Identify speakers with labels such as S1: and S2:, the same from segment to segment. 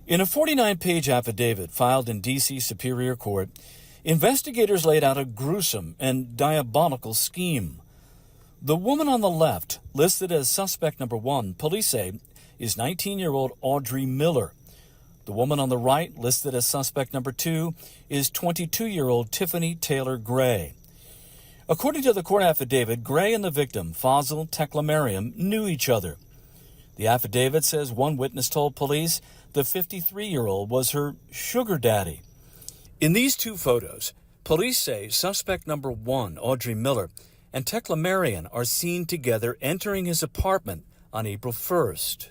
S1: In a 49-page affidavit filed in D.C. Superior Court, investigators laid out a gruesome and diabolical scheme. The woman on the left, listed as suspect number 1, police say, is 19-year-old Audrey Miller. The woman on the right, listed as suspect number 2, is 22-year-old Tiffany Taylor Gray. According to the court affidavit, Gray and the victim, Fazil Teklemariam, knew each other. The affidavit says one witness told police the 53-year-old was her sugar daddy. In these two photos, police say suspect number 1, Audrey Miller, and Teklemariam are seen together entering his apartment on April 1st.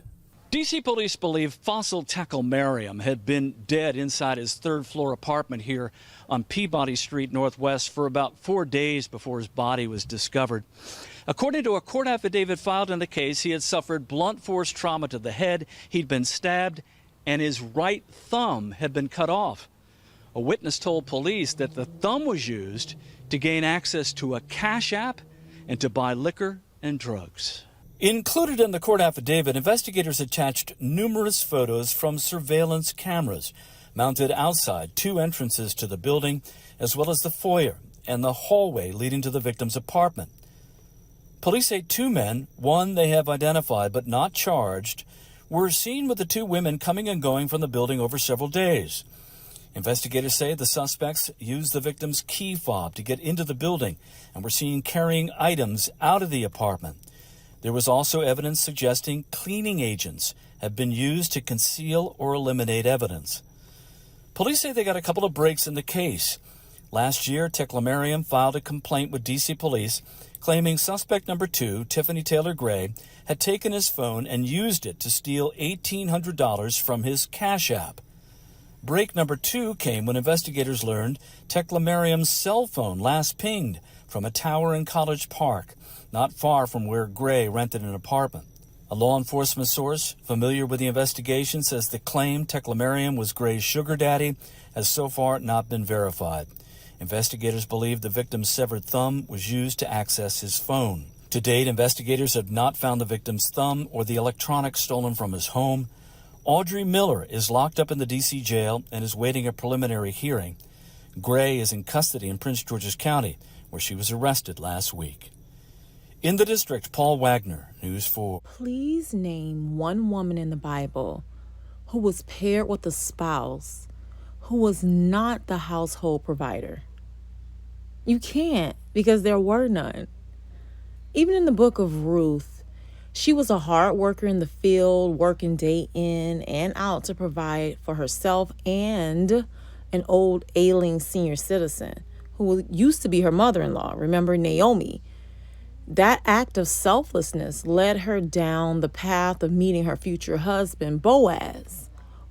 S1: D.C. police believe Fazil Teklemariam had been dead inside his third-floor apartment here on Peabody Street Northwest for about 4 days before his body was discovered. According to a court affidavit filed in the case, he had suffered blunt force trauma to the head, he'd been stabbed, and his right thumb had been cut off. A witness told police that the thumb was used to gain access to a cash app and to buy liquor and drugs. Included in the court affidavit, investigators attached numerous photos from surveillance cameras mounted outside 2 entrances to the building, as well as the foyer and the hallway leading to the victim's apartment. Police say 2 men, one they have identified but not charged, were seen with the 2 women coming and going from the building over several days. Investigators say the suspects used the victim's key fob to get into the building and were seen carrying items out of the apartment. There was also evidence suggesting cleaning agents have been used to conceal or eliminate evidence. Police say they got a couple of breaks in the case. Last year, Teklemariam filed a complaint with D.C. police claiming suspect number 2, Tiffany Taylor Gray, had taken his phone and used it to steal $1,800 from his Cash App. Break number 2 came when investigators learned Teklemariam's cell phone last pinged from a tower in College Park, not far from where Gray rented an apartment. A law enforcement source familiar with the investigation says the claim Teklemariam was Gray's sugar daddy has so far not been verified. Investigators believe the victim's severed thumb was used to access his phone. To date, investigators have not found the victim's thumb or the electronics stolen from his home. Audrey Miller is locked up in the D.C. jail and is waiting a preliminary hearing. Gray is in custody in Prince George's County, where she was arrested last week. In the district, Paul Wagner, News 4.
S2: Please name one woman in the Bible who was paired with a spouse who was not the household provider. You can't, because there were none. Even in the book of Ruth, she was a hard worker in the field, working day in and out to provide for herself and an old ailing senior citizen who used to be her mother-in-law. Remember Naomi? That act of selflessness led her down the path of meeting her future husband, Boaz,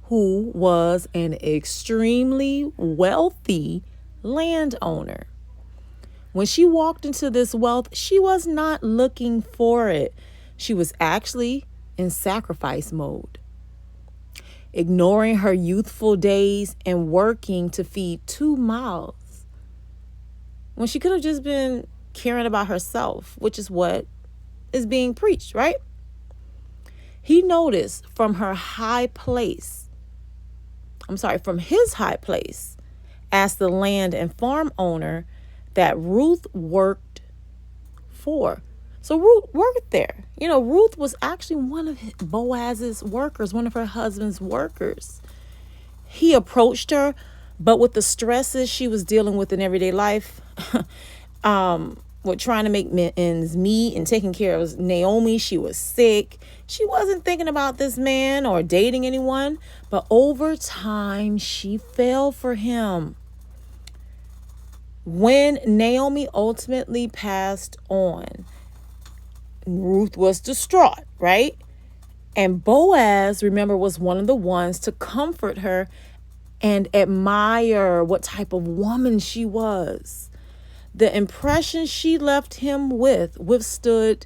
S2: who was an extremely wealthy landowner. When she walked into this wealth, she was not looking for it. She was actually in sacrifice mode, ignoring her youthful days and working to feed 2 mouths when she could have just been caring about herself, which is what is being preached, right? He noticed from his high place as the land and farm owner that Ruth worked for. So Ruth worked there. Ruth was actually one of Boaz's workers, one of her husband's workers. He approached her, but with the stresses she was dealing with in everyday life, with trying to make ends meet and taking care of Naomi, she was sick. She wasn't thinking about this man or dating anyone, but over time, she fell for him. When Naomi ultimately passed on, Ruth was distraught, right? And Boaz, remember, was one of the ones to comfort her and admire what type of woman she was. The impression she left him with withstood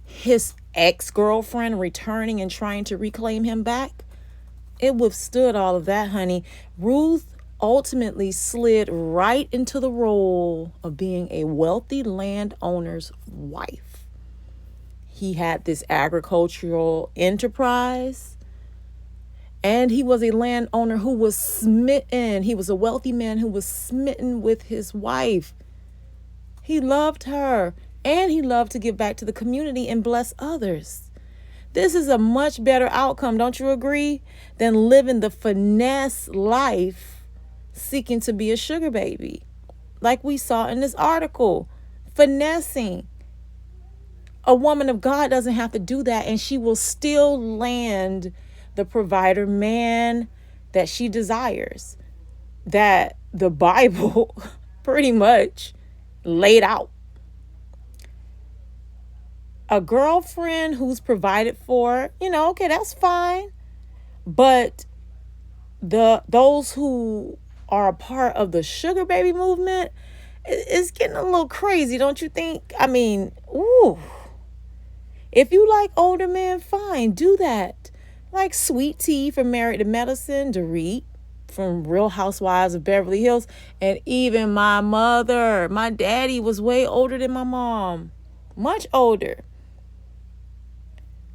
S2: his ex-girlfriend returning and trying to reclaim him back. It withstood all of that, honey. Ruth ultimately slid right into the role of being a wealthy landowner's wife. He had this agricultural enterprise, And he was a landowner who was smitten. He was a wealthy man who was smitten with his wife. He loved her, and he loved to give back to the community and bless others. This is a much better outcome, don't you agree, than living the finesse life seeking to be a sugar baby, like we saw in this article. Finessing. A woman of God doesn't have to do that, and she will still land the provider man that she desires, that the Bible pretty much laid out. A girlfriend who's provided for, okay, that's fine. But those who are a part of the sugar baby movement, it's getting a little crazy, don't you think? I mean, ooh. If you like older men, fine, do that. Like Sweet Tea from Married to Medicine, Dorit from Real Housewives of Beverly Hills, and even my mother. My daddy was way older than my mom, much older.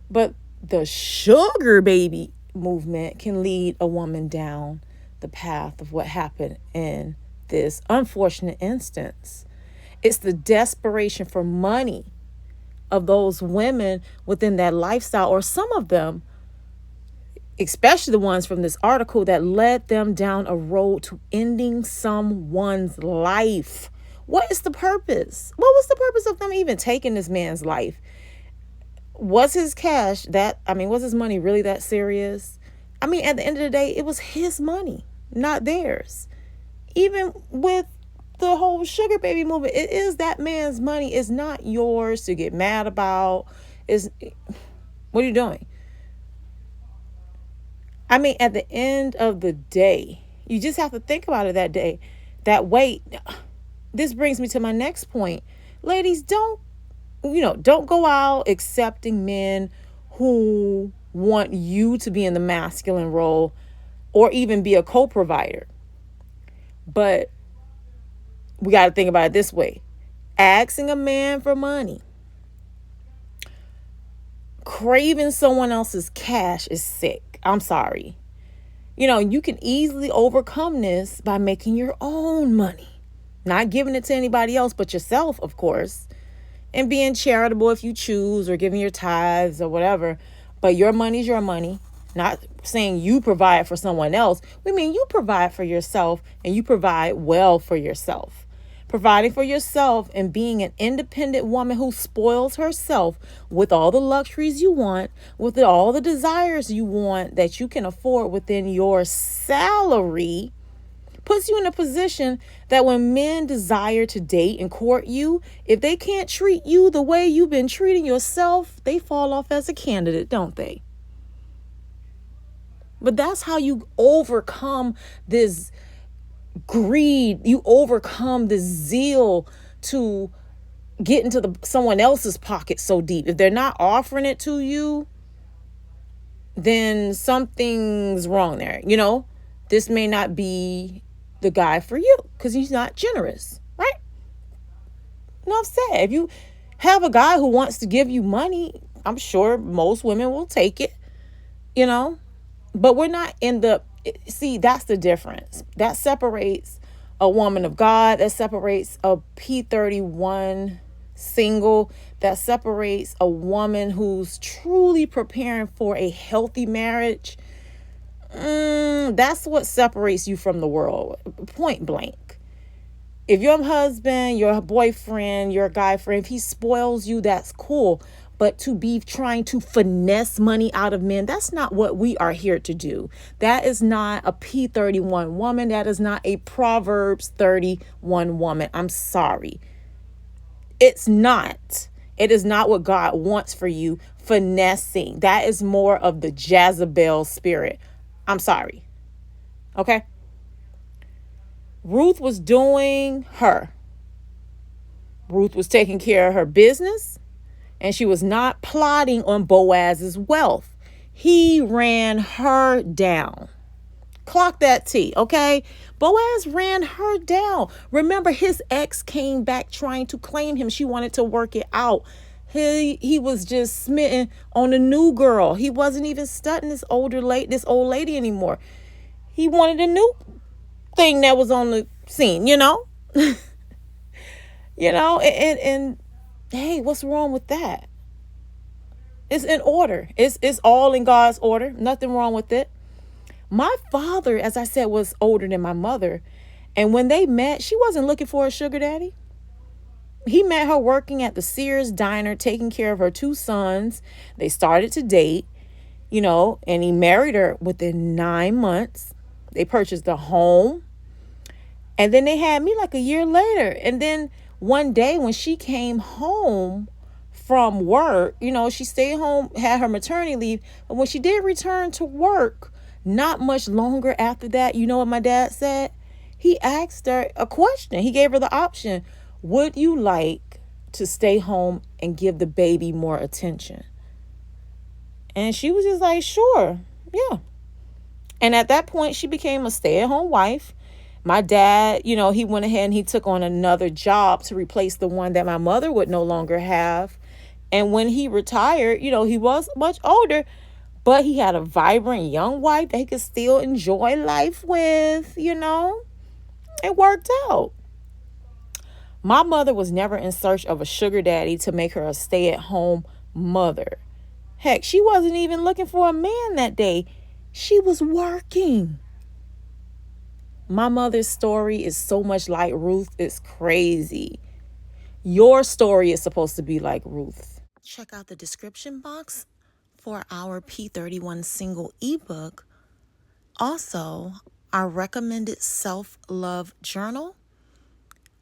S2: But the sugar baby movement can lead a woman down the path of what happened in this unfortunate instance. It's the desperation for money of those women within that lifestyle, or some of them, especially the ones from this article, that led them down a road to ending someone's life. What is the purpose? What was the purpose of them even taking this man's life? Was his was his money really that serious? I mean, at the end of the day, it was his money, not theirs. Even with the whole sugar baby movement, it is that man's money. It's not yours to get mad about. What are you doing? I mean, at the end of the day, you just have to think about it that way. This brings me to my next point. Ladies, don't go out accepting men who want you to be in the masculine role or even be a co-provider. But we got to think about it this way. Asking a man for money, craving someone else's cash is sick. I'm sorry. You can easily overcome this by making your own money. Not giving it to anybody else but yourself, of course. And being charitable if you choose, or giving your tithes or whatever. But your money's your money. Not saying you provide for someone else. We mean you provide for yourself, and you provide well for yourself. Providing for yourself and being an independent woman who spoils herself with all the luxuries you want, with all the desires you want that you can afford within your salary, puts you in a position that when men desire to date and court you, if they can't treat you the way you've been treating yourself, they fall off as a candidate, don't they? But that's how you overcome this greed. You overcome the zeal to get into someone else's pocket so deep. If they're not offering it to you, then something's wrong there. This may not be the guy for you because he's not generous, right? Enough said. If you have a guy who wants to give you money, I'm sure most women will take it, but we're not that's the difference. That separates a woman of God. That separates a P31 single. That separates a woman who's truly preparing for a healthy marriage. That's what separates you from the world, point blank. If your husband, your boyfriend, your guy friend, if he spoils you, that's cool. But to be trying to finesse money out of men, that's not what we are here to do. That is not a P31 woman. That is not a Proverbs 31 woman. I'm sorry. It's not. It is not what God wants for you, finessing. That is more of the Jezebel spirit. I'm sorry. Okay? Ruth was doing her. Ruth was taking care of her business, and she was not plotting on Boaz's wealth. He ran her down. Clock that T, okay? Boaz ran her down. Remember, his ex came back trying to claim him. She wanted to work it out. He was just smitten on a new girl. He wasn't even studying this old lady anymore. He wanted a new thing that was on the scene, you know? And hey, what's wrong with that? It's in order. It's all in God's order. Nothing wrong with it. My father, as I said, was older than my mother. And when they met, she wasn't looking for a sugar daddy. He met her working at the Sears diner, taking care of her 2 sons. They started to date, and he married her within 9 months. They purchased a home. And then they had me like a year later. And then one day when she came home from work, she stayed home, had her maternity leave. But when she did return to work, not much longer after that, you know what my dad said? He asked her a question. He gave her the option. Would you like to stay home and give the baby more attention? And she was just like, sure, yeah. And at that point, she became a stay-at-home wife. My dad, he went ahead and he took on another job to replace the one that my mother would no longer have. And when he retired, he was much older, but he had a vibrant young wife that he could still enjoy life with, It worked out. My mother was never in search of a sugar daddy to make her a stay-at-home mother. Heck, she wasn't even looking for a man that day. She was working. My mother's story is so much like Ruth. It's crazy. Your story is supposed to be like Ruth. Check out the description box for our P31 Single ebook. Also, our recommended self-love journal.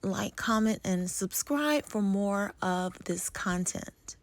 S2: Like, comment, and subscribe for more of this content.